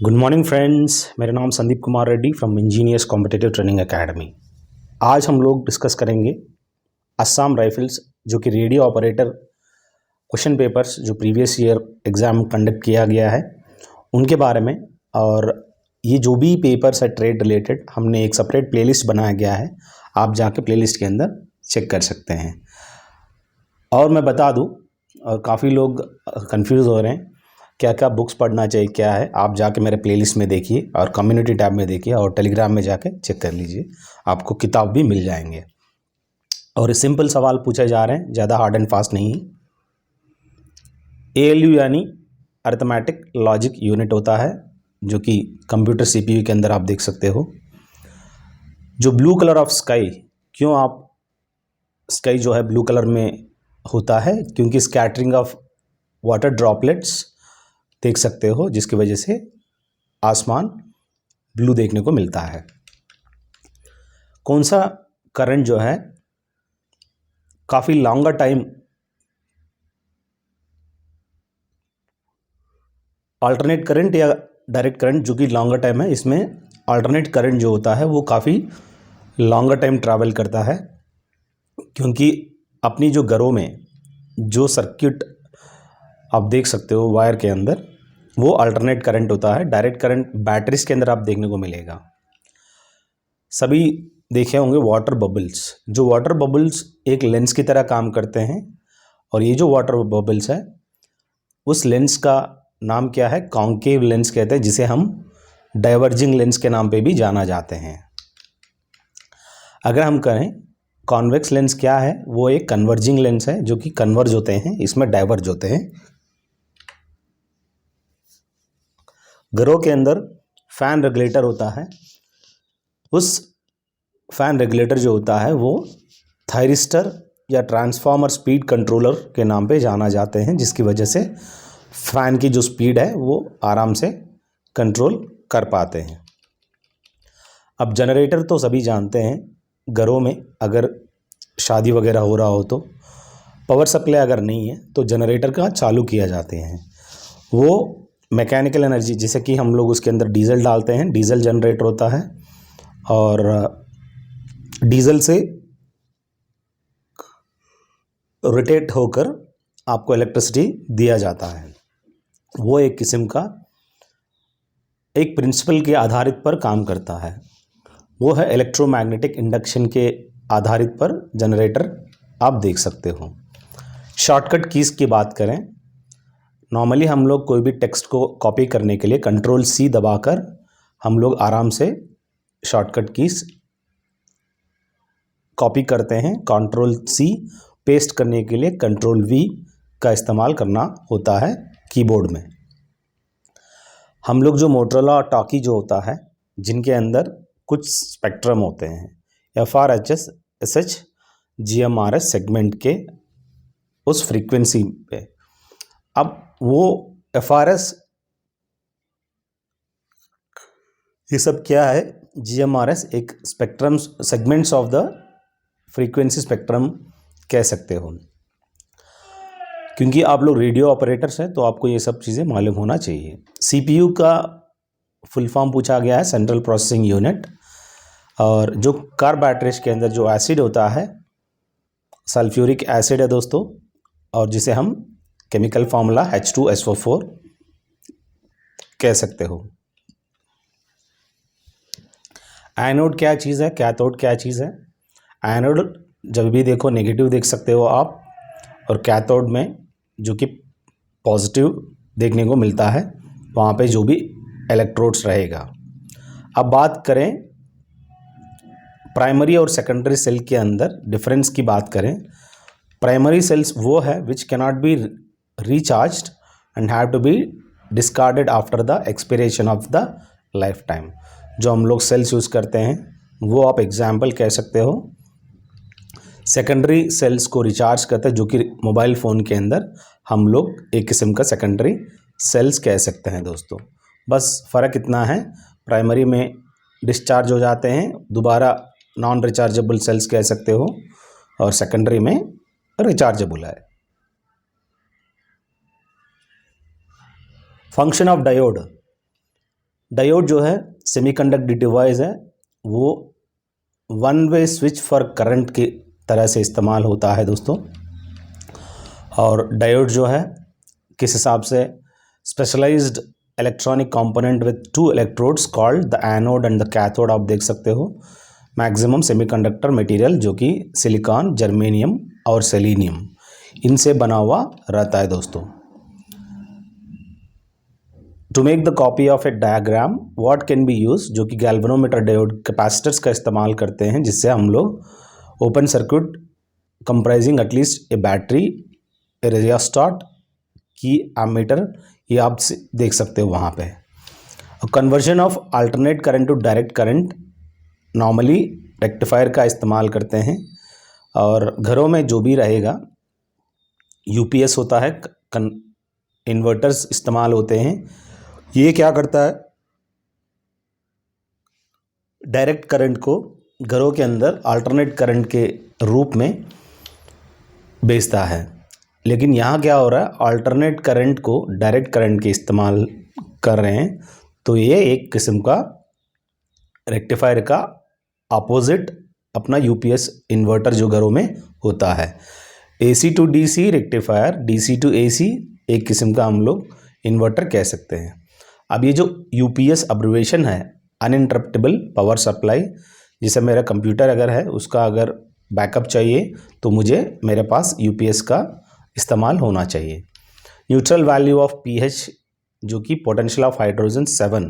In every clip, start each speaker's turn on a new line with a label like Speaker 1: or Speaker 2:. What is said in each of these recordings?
Speaker 1: Good morning friends, मेरा नाम Sandeep Kumar Reddy from engineers competitive training academy. आज हम लोग डिस्कस करेंगे असम राइफल्स जो कि रेडियो ऑपरेटर क्वेश्चन पेपर्स जो प्रीवियस ईयर एग्ज़ाम कंडक्ट किया गया है उनके बारे में। और ये जो भी पेपर्स है ट्रेड रिलेटेड, हमने एक सेपरेट प्लेलिस्ट बनाया गया है, आप जाके प्लेलिस्ट के अंदर चेक कर सकते हैं। और मैं बता दूं, और काफ़ी लोग कंफ्यूज हो रहे हैं क्या क्या बुक्स पढ़ना चाहिए, क्या है, आप जाके मेरे प्लेलिस्ट में देखिए और कम्युनिटी टैब में देखिए और टेलीग्राम में जाके चेक कर लीजिए, आपको किताब भी मिल जाएंगे। और सिंपल सवाल पूछे जा रहे हैं, ज़्यादा हार्ड एंड फास्ट नहीं। ALU यानी अर्थमेटिक लॉजिक यूनिट होता है, जो कि कंप्यूटर CPU के अंदर आप देख सकते हो। जो ब्लू कलर ऑफ स्काई, क्यों आप स्काई जो है ब्लू कलर में होता है, क्योंकि स्कैटरिंग ऑफ वाटर ड्रॉपलेट्स देख सकते हो, जिसकी वजह से आसमान ब्लू देखने को मिलता है। कौन सा करंट जो है काफ़ी लॉन्गर टाइम, अल्टरनेट करंट या डायरेक्ट करंट जो कि लॉन्गर टाइम है, इसमें अल्टरनेट करंट जो होता है वो काफ़ी लॉन्गर टाइम ट्रैवल करता है, क्योंकि अपनी जो घरों में जो सर्किट आप देख सकते हो वायर के अंदर, वो अल्टरनेट करंट होता है। डायरेक्ट करंट बैटरीज के अंदर आप देखने को मिलेगा। सभी देखे होंगे वाटर बबल्स। जो वाटर बबल्स एक लेंस की तरह काम करते हैं, और ये जो वाटर बबल्स है उस लेंस का नाम क्या है, कॉन्केव लेंस कहते हैं, जिसे हम डाइवर्जिंग लेंस के नाम पे भी जाना जाते हैं। अगर हम कहें कॉन्वेक्स लेंस क्या है, वो एक कन्वर्जिंग लेंस है जो कि कन्वर्ज होते हैं, इसमें डाइवर्ज होते हैं। घरों के अंदर फैन रेगुलेटर होता है, उस फैन रेगुलेटर जो होता है वो थायरिस्टर या ट्रांसफार्मर स्पीड कंट्रोलर के नाम पे जाना जाते हैं, जिसकी वजह से फैन की जो स्पीड है वो आराम से कंट्रोल कर पाते हैं। अब जनरेटर तो सभी जानते हैं, घरों में अगर शादी वगैरह हो रहा हो तो पावर सप्लाई अगर नहीं है तो जनरेटर का चालू किया जाते हैं। वो मैकेनिकल एनर्जी, जैसे कि हम लोग उसके अंदर डीजल डालते हैं, डीजल जनरेटर होता है, और डीजल से रोटेट होकर आपको इलेक्ट्रिसिटी दिया जाता है। वो एक किस्म का एक प्रिंसिपल के आधारित पर काम करता है, वो है इलेक्ट्रोमैग्नेटिक इंडक्शन के आधारित पर जनरेटर आप देख सकते हो। शॉर्टकट कीज़ की बात करें, नॉर्मली हम लोग कोई भी टेक्स्ट को कॉपी करने के लिए Ctrl+C दबाकर हम लोग आराम से शॉर्टकट कीज़ कॉपी करते हैं। Ctrl+C पेस्ट करने के लिए Ctrl+V का इस्तेमाल करना होता है कीबोर्ड में। हम लोग जो मोटरोला और टॉकी जो होता है, जिनके अंदर कुछ स्पेक्ट्रम होते हैं, FR, SH, GMRS सेगमेंट के उस फ्रीक्वेंसी पे। अब वो FRS ये सब क्या है, GMRS एक spectrum segments of the frequency spectrum कह सकते हो। क्योंकि आप लोग रेडियो ऑपरेटर्स हैं तो आपको ये सब चीज़ें मालूम होना चाहिए। CPU का फुल फॉर्म पूछा गया है, सेंट्रल प्रोसेसिंग यूनिट। और जो कार बैटरीज के अंदर जो एसिड होता है सल्फ्यूरिक एसिड है दोस्तों, और जिसे हम केमिकल फार्मूला H2SO4 कह सकते हो। एनोड क्या चीज़ है, कैथोड क्या चीज़ है। एनोड जब भी देखो नेगेटिव देख सकते हो आप, और कैथोड में जो कि पॉजिटिव देखने को मिलता है, वहाँ पे जो भी इलेक्ट्रोड्स रहेगा। अब बात करें प्राइमरी और सेकेंडरी सेल के अंदर डिफरेंस की बात करें, प्राइमरी सेल्स वो है which cannot be recharged and have to be discarded after the expiration of the life time. जो हम लोग सेल्स यूज़ करते हैं वो आप एग्जाम्पल कह सकते हो। सेकेंडरी सेल्स को रिचार्ज करते हैं, जो कि मोबाइल फ़ोन के अंदर हम लोग एक किस्म का सेकेंडरी सेल्स कह सकते हैं दोस्तों। बस फ़र्क इतना है, प्राइमरी में डिस्चार्ज हो जाते हैं, दोबारा नॉन रिचार्जेबल सेल्स कह सकते हो, और सेकेंडरी में रिचार्जेबल है। फंक्शन ऑफ डायोड, डायोड जो है सेमीकंडक्टर डिवाइस है, वो one way switch for current की तरह से इस्तेमाल होता है दोस्तों। और डायोड जो है किस हिसाब से, specialised electronic component with two electrodes called the anode and the cathode, आप देख सकते हो। मैक्सिमम सेमीकंडक्टर मटेरियल जो कि सिलिकॉन, जर्मेनियम और सेलेनियम, इनसे बना हुआ रहता है दोस्तों। To make the copy of a diagram what can be use, जो कि गैल्वेनोमीटर डायोड कैपेसिटर्स का इस्तेमाल करते हैं, जिससे हम लोग open circuit comprising at least a battery, a resistor key ammeter, ये आप देख सकते हो वहाँ पे। Conversion of alternate current to direct current, normally rectifier का इस्तेमाल करते हैं। और घरों में जो भी रहेगा यूपीएस होता है, इन्वर्टर्स इस्तेमाल होते हैं। ये क्या करता है, डायरेक्ट करंट को घरों के अंदर अल्टरनेट करंट के रूप में बेचता है। लेकिन यहाँ क्या हो रहा है, अल्टरनेट करंट को डायरेक्ट करंट के इस्तेमाल कर रहे हैं, तो ये एक किस्म का रेक्टिफायर का अपोजिट अपना यूपीएस इन्वर्टर जो घरों में होता है। AC to DC rectifier, DC to AC, एक किस्म का हम लोग इन्वर्टर कह सकते हैं। अब ये जो यूपीएस अब्रिविएशन है, अनइंटरप्टेबल पावर सप्लाई, जैसे मेरा कंप्यूटर अगर है उसका अगर बैकअप चाहिए तो मुझे मेरे पास यूपीएस का इस्तेमाल होना चाहिए। न्यूट्रल वैल्यू ऑफ पीएच, जो कि पोटेंशियल ऑफ हाइड्रोजन 7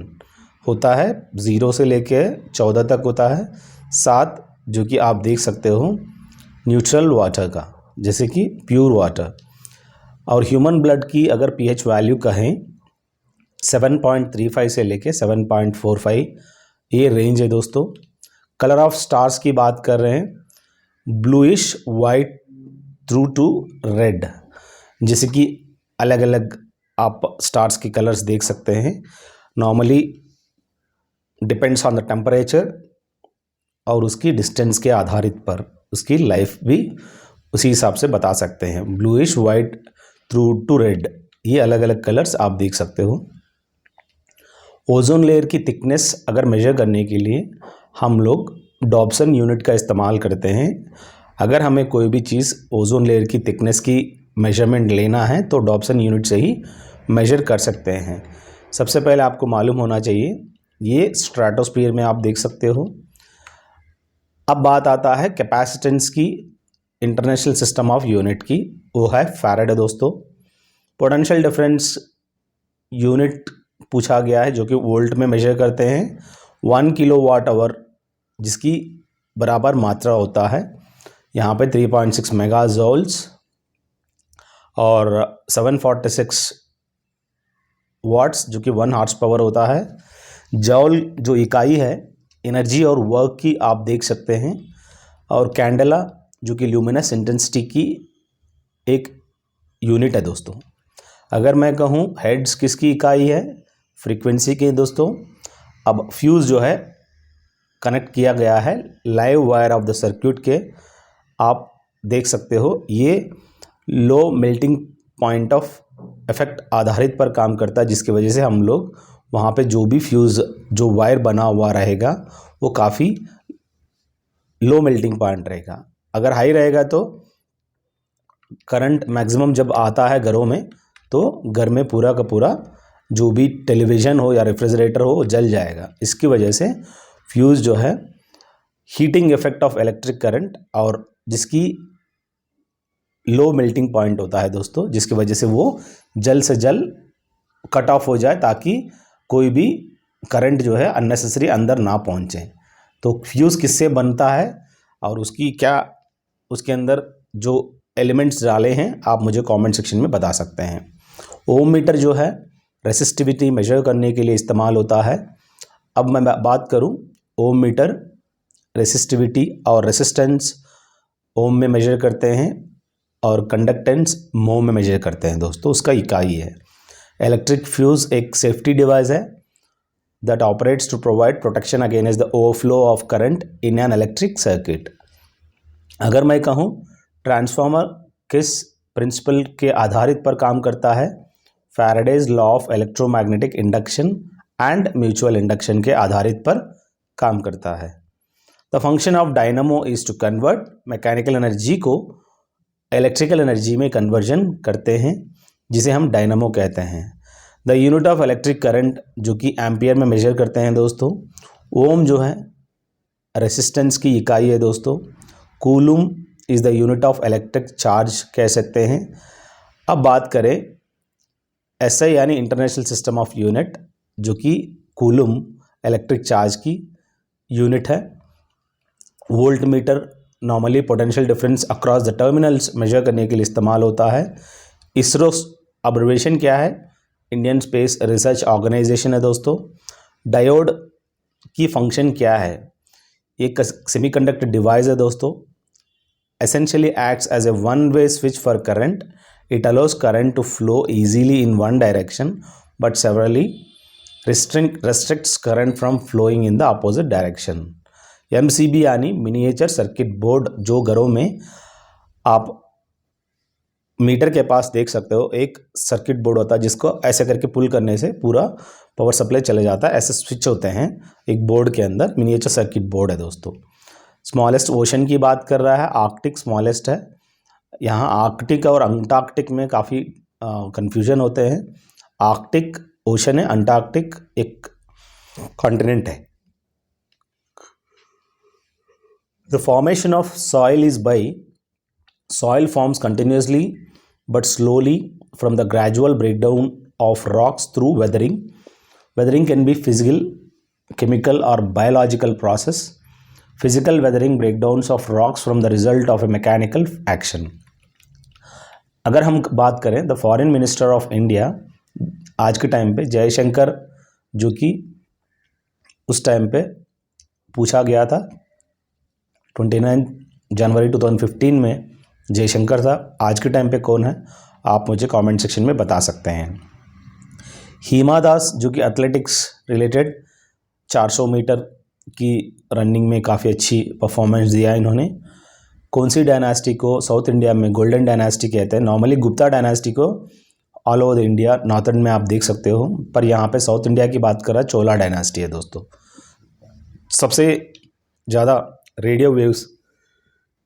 Speaker 1: होता है, 0 से लेके 14 तक होता है। 7 जो कि आप देख सकते हो न्यूट्रल वाटर का, जैसे कि प्योर वाटर। और ह्यूमन ब्लड की अगर पीएच वैल्यू कहें 7.35 से लेके 7.45, ये रेंज है दोस्तों। कलर ऑफ स्टार्स की बात कर रहे हैं, bluish white through to red, जैसे कि अलग अलग आप स्टार्स के कलर्स देख सकते हैं। Normally depends on the temperature और उसकी डिस्टेंस के आधारित पर उसकी लाइफ भी उसी हिसाब से बता सकते हैं। Bluish white through to red, ये अलग अलग कलर्स आप देख सकते हो। ओजोन लेयर की थिकनेस अगर मेजर करने के लिए हम लोग डॉब्सन यूनिट का इस्तेमाल करते हैं। अगर हमें कोई भी चीज़ ओजोन लेयर की थिकनेस की मेजरमेंट लेना है तो डॉब्सन यूनिट से ही मेजर कर सकते हैं। सबसे पहले आपको मालूम होना चाहिए, ये स्ट्रेटोस्फीयर में आप देख सकते हो। अब बात आता है कैपेसिटेंस की, इंटरनेशनल सिस्टम ऑफ यूनिट की, वो है फैराडे दोस्तों। पोटेंशियल डिफरेंस यूनिट पूछा गया है, जो कि वोल्ट में मेजर करते हैं। 1 किलोवाट आवर जिसकी बराबर मात्रा होता है यहाँ पे 3.6 मेगा जूल्स और 746 वाट्स जो कि 1 हॉर्स पावर होता है। जॉल जो इकाई है एनर्जी और वर्क की आप देख सकते हैं। और कैंडेला जो कि ल्यूमिनस इंटेंसिटी की एक यूनिट है दोस्तों। अगर मैं कहूँ हेड्स किसकी इकाई है, फ्रीक्वेंसी की दोस्तों। अब फ्यूज़ जो है कनेक्ट किया गया है live wire of the circuit के, आप देख सकते हो। ये low melting point of effect आधारित पर काम करता है, जिसकी वजह से हम लोग वहाँ पे जो भी फ्यूज़ जो वायर बना हुआ रहेगा वो काफ़ी लो मेल्टिंग पॉइंट रहेगा। अगर हाई रहेगा तो करंट मैक्सिमम जब आता है घरों में तो घर में पूरा का पूरा जो भी टेलीविज़न हो या रेफ्रिजरेटर हो वो जल जाएगा। इसकी वजह से फ्यूज़ जो है heating effect of electric current और जिसकी लो मेल्टिंग पॉइंट होता है दोस्तों, जिसकी वजह से वो जल्द से जल्द कट ऑफ हो जाए ताकि कोई भी करंट जो है अननेसेसरी अंदर ना पहुंचे। तो फ्यूज़ किससे बनता है और उसकी क्या उसके अंदर जो एलिमेंट्स डाले हैं आप मुझे कमेंट सेक्शन में बता सकते हैं। ओम मीटर जो है रेसिस्टिविटी मेजर करने के लिए इस्तेमाल होता है। अब मैं बात करूं ओम मीटर रेसिस्टिविटी और रेसिस्टेंस ओम में मेजर करते हैं और कंडक्टेंस मो में मेजर करते हैं दोस्तों, उसका इकाई है। इलेक्ट्रिक फ्यूज़ एक सेफ्टी डिवाइस है that operates to provide protection against the overflow of current in an electric circuit. अगर मैं कहूँ ट्रांसफार्मर किस प्रिंसिपल के आधारित पर काम करता है, Faraday's law of electromagnetic induction and mutual induction के आधारित पर काम करता है। The function of dynamo is to convert mechanical energy को इलेक्ट्रिकल एनर्जी में कन्वर्जन करते हैं, जिसे हम डायनामो कहते हैं। The unit of electric current जो कि एम्पियर में मेजर करते हैं दोस्तों। ओम जो है रेसिस्टेंस की इकाई है दोस्तों। Coulomb is the unit of electric charge कह सकते हैं। अब बात करें SI यानी इंटरनेशनल सिस्टम ऑफ यूनिट, जो कि कूलुम इलेक्ट्रिक चार्ज की यूनिट है। Voltmeter normally potential difference across the terminals measure करने के लिए इस्तेमाल होता है। इसरो अब्रिविएशन क्या है? इंडियन स्पेस रिसर्च ऑर्गेनाइजेशन है दोस्तों। डायोड की फंक्शन क्या है? एक सेमीकंडक्टर डिवाइस है दोस्तों। Essentially acts as a one way switch for current. It allows current to flow easily in one direction but severely restricts current from flowing in the opposite direction। MCB यानी miniature circuit board, जो घरों में आप metre के पास देख सकते हो, एक सर्किट बोर्ड होता है जिसको ऐसे करके पुल करने से पूरा पावर सप्लाई चले जाता है। ऐसे स्विच होते हैं एक बोर्ड के अंदर, मिनिएचर सर्किट बोर्ड है दोस्तों। स्मॉलेस्ट ओशन की बात कर रहा है, आर्कटिक स्मॉलेस्ट है। यहाँ आर्कटिक और अंटार्कटिक में काफ़ी कन्फ्यूजन होते हैं। आर्कटिक ओशन है, अंटार्कटिक एक कॉन्टिनेंट है। The formation of soil is by soil forms continuously but slowly from the gradual breakdown of rocks through weathering. Weathering can be physical, chemical or biological process. Physical weathering breakdowns of rocks from the result of a mechanical action. अगर हम बात करें the foreign minister of India आज के time पे जयशंकर, जो कि उस टाइम पे पूछा गया था 29 जनवरी 2015 में जयशंकर था। आज के टाइम पे कौन है आप मुझे कमेंट सेक्शन में बता सकते हैं। हिमा दास जो कि एथलेटिक्स रिलेटेड 400 मीटर की रनिंग में काफ़ी अच्छी परफॉर्मेंस दिया इन्होंने। कौन सी डायनास्टी को साउथ इंडिया में गोल्डन डायनास्टी कहते हैं? नॉर्मली गुप्ता डायनास्टी को all over the India northern में आप देख सकते हो, पर यहाँ पे साउथ इंडिया की बात कर रहा है, चोला डायनास्टी है दोस्तों। सबसे ज़्यादा रेडियो वेव्स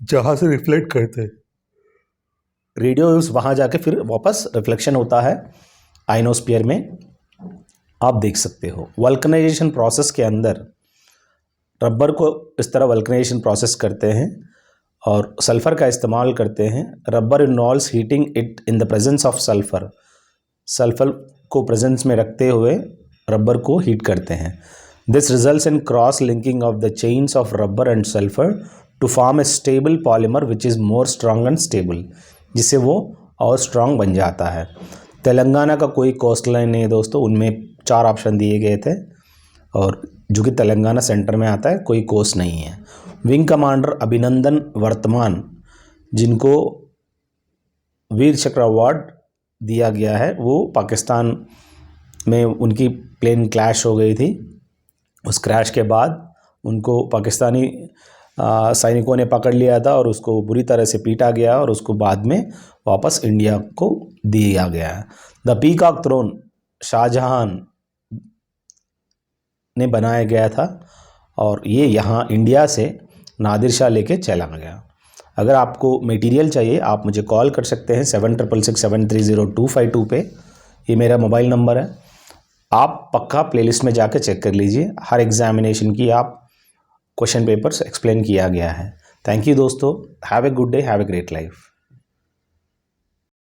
Speaker 1: जहाँ से रिफ्लेक्ट करते हैं, रेडियो वेव्स वहाँ जाके फिर वापस रिफ्लेक्शन होता है आइनोस्फीयर में, आप देख सकते हो। वल्कनाइजेशन प्रोसेस के अंदर रबर को इस तरह वल्कनाइजेशन प्रोसेस करते हैं और सल्फ़र का इस्तेमाल करते हैं। Rubber involves heating it in the presence of sulphur. Sulphur को प्रेजेंस में रखते हुए रबर को हीट करते हैं। This results in cross linking of the chains of rubber and sulphur to form a stable polymer which is more strong and stable, जिससे वो और स्ट्रॉन्ग बन जाता है। तेलंगाना का कोई कोस्ट लाइन नहीं है दोस्तों, उनमें 4 ऑप्शन दिए गए थे और जो कि तेलंगाना सेंटर में आता है, कोई कोस्ट नहीं है। विंग कमांडर अभिनंदन वर्तमान, जिनको वीर चक्र अवार्ड दिया गया है, वो पाकिस्तान में उनकी प्लेन क्रैश हो गई थी। उस क्रैश के बाद उनको पाकिस्तानी सैनिकों ने पकड़ लिया था और उसको बुरी तरह से पीटा गया और उसको बाद में वापस इंडिया को दिया गया है। द पीकॉक थ्रोन शाहजहां ने बनाया गया था और ये यहाँ इंडिया से नादिर शाह लेके चला गया। अगर आपको मटेरियल चाहिए आप मुझे कॉल कर सकते हैं 7667302552 पे, ये मेरा मोबाइल नंबर है। आप पक्का प्लेलिस्ट में जाकर चेक कर लीजिए, हर एग्जामिनेशन की आप क्वेश्चन पेपर्स एक्सप्लेन किया गया है। थैंक यू दोस्तों, have a good day, have a great life.